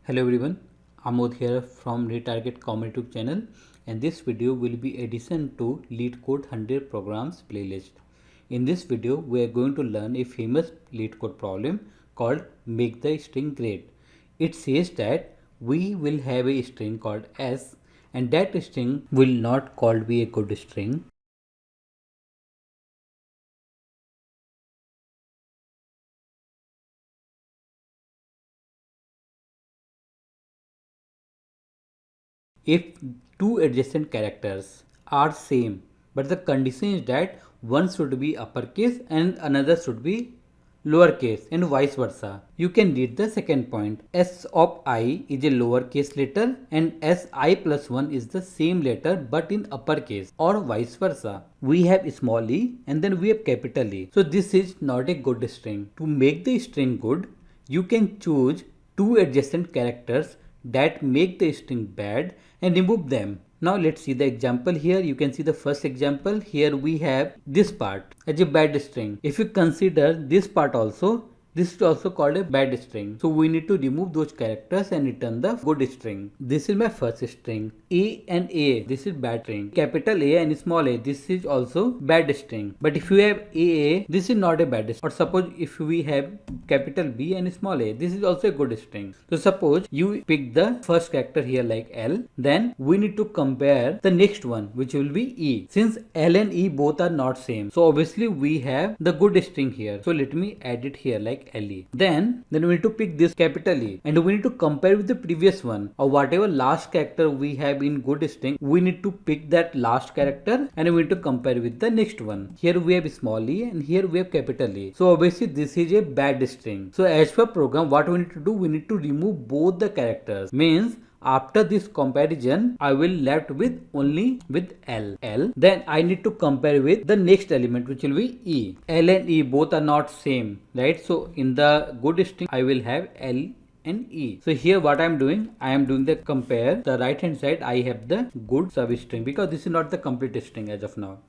Hello everyone, Amod here from Retarget Common YouTube channel, and this video will be addition to LeetCode 100 programs playlist. In this video we are going to learn a famous LeetCode problem called make the string great. It says that we will have a string called s, and that string will not called be a good string. If two adjacent characters are same, but the condition is that one should be uppercase and another should be lowercase and vice versa. You can read the second point. S of I is a lowercase letter and Si plus 1 is the same letter but in uppercase, or vice versa. We have small e and then we have capital E. So this is not a good string. To make the string good, you can choose two adjacent characters that make the string bad and remove them. Now let's see the example here. You can see the first example. Here we have this part as a bad string. If you consider this part also, this is also called a bad string. So we need to remove those characters and return the good string. This is my first string. A and A, this is bad string. Capital A and small a, this is also bad string. But if you have AA, this is not a bad string. Or suppose if we have capital B and small a, this is also a good string. So suppose you pick the first character here like L, then we need to compare the next one, which will be E. Since L and E both are not same, so obviously we have the good string here. So let me add it here like LE. Then we need to pick this capital E and we need to compare with the previous one, or whatever last character we have in good string, we need to pick that last character and we need to compare with the next one. Here we have small e and here we have capital E. So obviously this is a bad string. So as per program, what we need to do, we need to remove both the characters. Means after this comparison, I will left with only with L. Then I need to compare with the next element, which will be E. L and E both are not same, right? So in the good string, I will have L and E. So here what I am doing, I am doing the compare. The right hand side, I have the good substring because this is not the complete string as of now.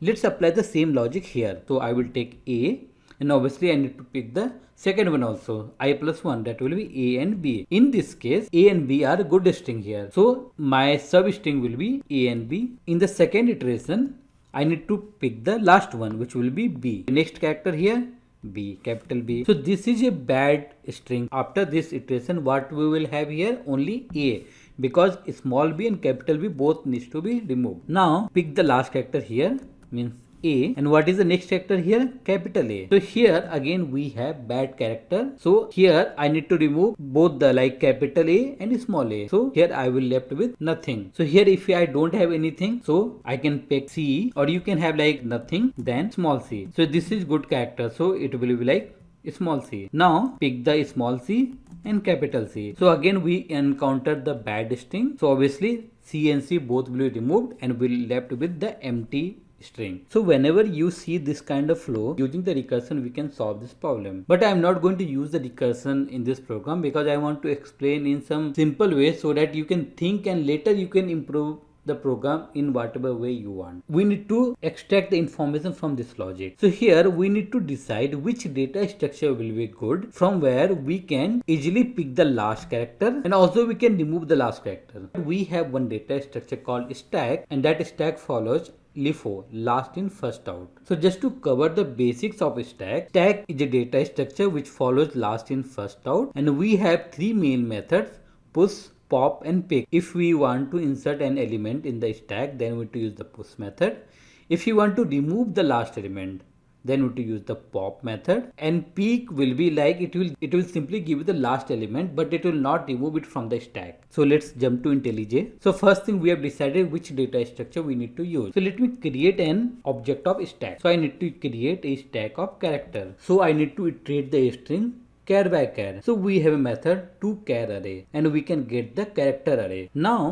Let's apply the same logic here. So I will take A and obviously I need to pick the second one also, I plus 1, that will be A and B. In this case, A and B are good string here. So my substring will be A and B. In the second iteration, I need to pick the last one, which will be B. Next character here, B, capital B. So this is a bad string. After this iteration, what we will have here, only A, because small b and capital B both needs to be removed. Now pick the last character here, means A, and what is the next character here? Capital A. So here again we have bad character. So here I need to remove both the like capital A and small a. So here I will left with nothing. So here if I don't have anything, so I can pick C, or you can have like nothing, then small c. So this is good character. So it will be like small c. Now pick the small c and capital C. So again we encountered the bad string. So obviously C and C both will be removed and we'll left with the empty string. So whenever you see this kind of flow, using the recursion we can solve this problem. But I am not going to use the recursion in this program because I want to explain in some simple way so that you can think and later you can improve the program in whatever way you want. We need to extract the information from this logic. So here we need to decide which data structure will be good, from where we can easily pick the last character and also we can remove the last character. We have one data structure called stack, and that stack follows LIFO, last in first out. So just to cover the basics of stack is a data structure which follows last in first out, and we have three main methods: push, pop and pick. If we want to insert an element in the stack, then we need to use the push method. If you want to remove the last element, then we need to use the pop method. And peek will be like it will simply give you the last element, but it will not remove it from the stack. So let's jump to IntelliJ. So first thing, we have decided which data structure we need to use. So let me create an object of stack. So I need to create a stack of character. So I need to iterate the string char by char. So we have a method to char array and we can get the character array. Now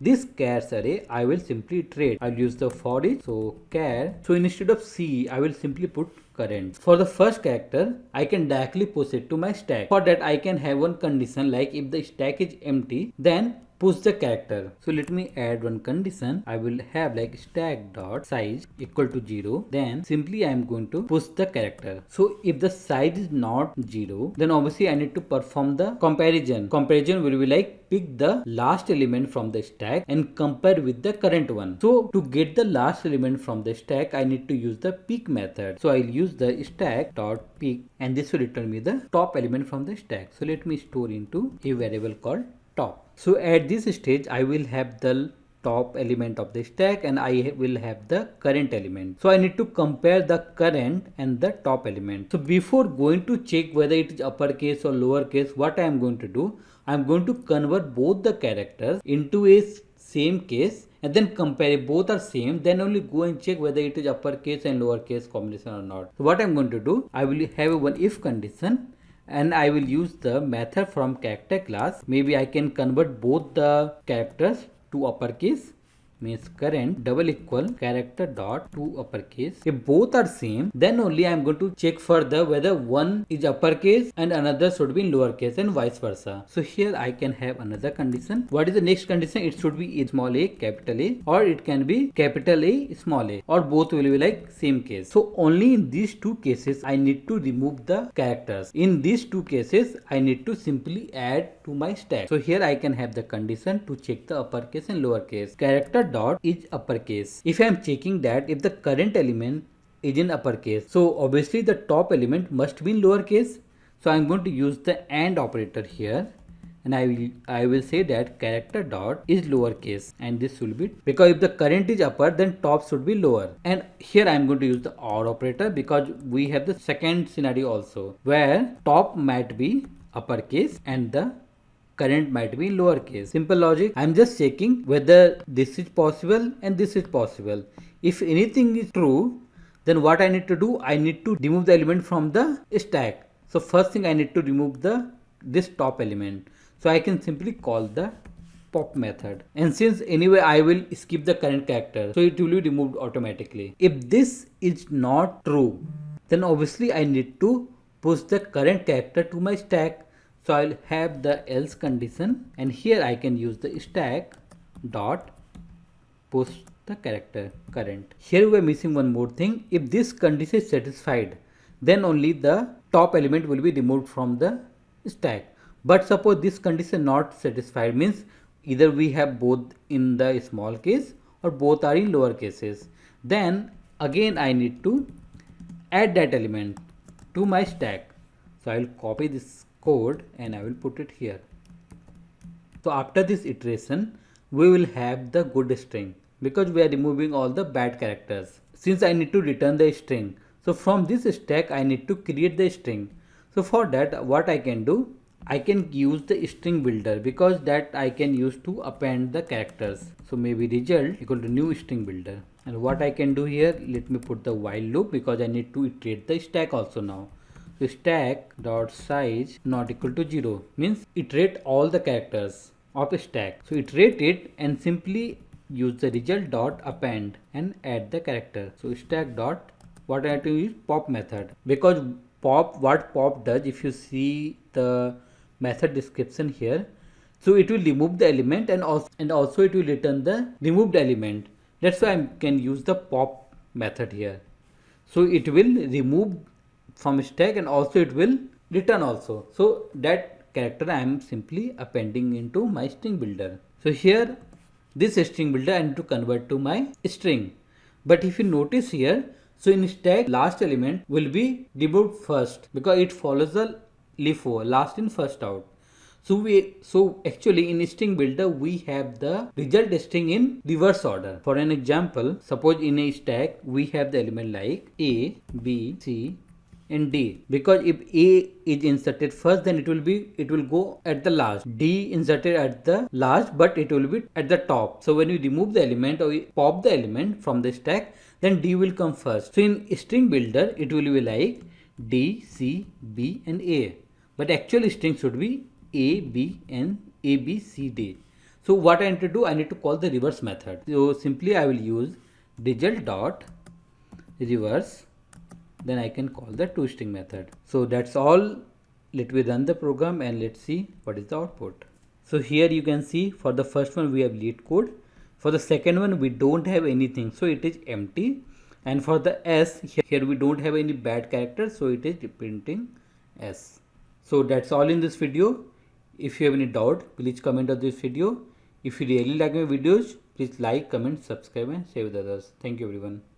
this chars array I will simply iterate. I'll use the for each. So char. So instead of C I will simply put current. For the first character I can directly push it to my stack. For that I can have one condition like if the stack is empty then push the character. So let me add one condition. I will have like stack dot size equal to 0. Then simply I am going to push the character. So if the size is not 0 then obviously I need to perform the comparison. Comparison will be like pick the last element from the stack and compare with the current one. So to get the last element from the stack I need to use the pick method. So I'll use the stack dot pick and this will return me the top element from the stack. So let me store into a variable called top. So at this stage I will have the top element of the stack and I will have the current element. So I need to compare the current and the top element. So before going to check whether it is uppercase or lowercase, what I am going to do, I am going to convert both the characters into a same case and then compare if both are same, then only go and check whether it is uppercase and lowercase combination or not. So what I am going to do, I will have one if condition and I will use the method from character class. Maybe I can convert both the characters to uppercase, means current double equal character dot to uppercase. If both are same then only I am going to check further whether one is uppercase and another should be in lowercase and vice versa. So here I can have another condition. What is the next condition? It should be a small a capital A or it can be capital A small a or both will be like same case. So only in these two cases I need to remove the characters. In these two cases I need to simply add to my stack. So here I can have the condition to check the uppercase and lowercase. Character dot is uppercase. If I am checking that if the current element is in uppercase, so obviously the top element must be in lowercase. So I am going to use the AND operator here and I will say that character dot is lowercase and this will be because if the current is upper then top should be lower. And here I am going to use the OR operator because we have the second scenario also where top might be uppercase and the current might be in lowercase. Simple logic. I am just checking whether this is possible and this is possible. If anything is true, then what I need to do, I need to remove the element from the stack. So first thing I need to remove this top element. So I can simply call the pop method. And since anyway I will skip the current character, so it will be removed automatically. If this is not true, then obviously I need to push the current character to my stack. So I will have the else condition and here I can use the stack dot push the character current. Here we are missing one more thing. If this condition is satisfied, then only the top element will be removed from the stack. But suppose this condition not satisfied, means either we have both in the small case or both are in lower cases. Then again I need to add that element to my stack. So I will copy this code and I will put it here. So after this iteration we will have the good string because we are removing all the bad characters. Since I need to return the string, so from this stack I need to create the string. So for that what I can do, I can use the string builder because that I can use to append the characters. So maybe result equal to new string builder. And what I can do here, let me put the while loop because I need to iterate the stack also now. So stack dot size not equal to 0 means iterate all the characters of a stack. So iterate it and simply use the result dot append and add the character. So stack dot what I have to use pop method because pop, what pop does, if you see the method description here, so it will remove the element and also it will return the removed element. That's why I can use the pop method here. So it will remove from stack and also it will return also. So that character I am simply appending into my string builder. So here this string builder I need to convert to my string. But if you notice here, so in stack last element will be removed first because it follows the LIFO, last in first out. So actually in string builder we have the result string in reverse order. For an example, suppose in a stack we have the element like A, B, C and D, because if A is inserted first then it will go at the last, D inserted at the last but it will be at the top. So when you remove the element or you pop the element from the stack, then D will come first. So in string builder it will be like D, C, B and A. but actual string should be A, B and A, B, C, D. So what I need to do, I need to call the reverse method. So simply I will use result dot reverse, then I can call the toString method. So that's all. Let me run the program and let's see what is the output. So here you can see for the first one we have LeetCode. For the second one we don't have anything, so it is empty. And for the S, here we don't have any bad characters, so it is printing S. So that's all in this video. If you have any doubt, please comment on this video. If you really like my videos, please like, comment, subscribe and share with others. Thank you everyone.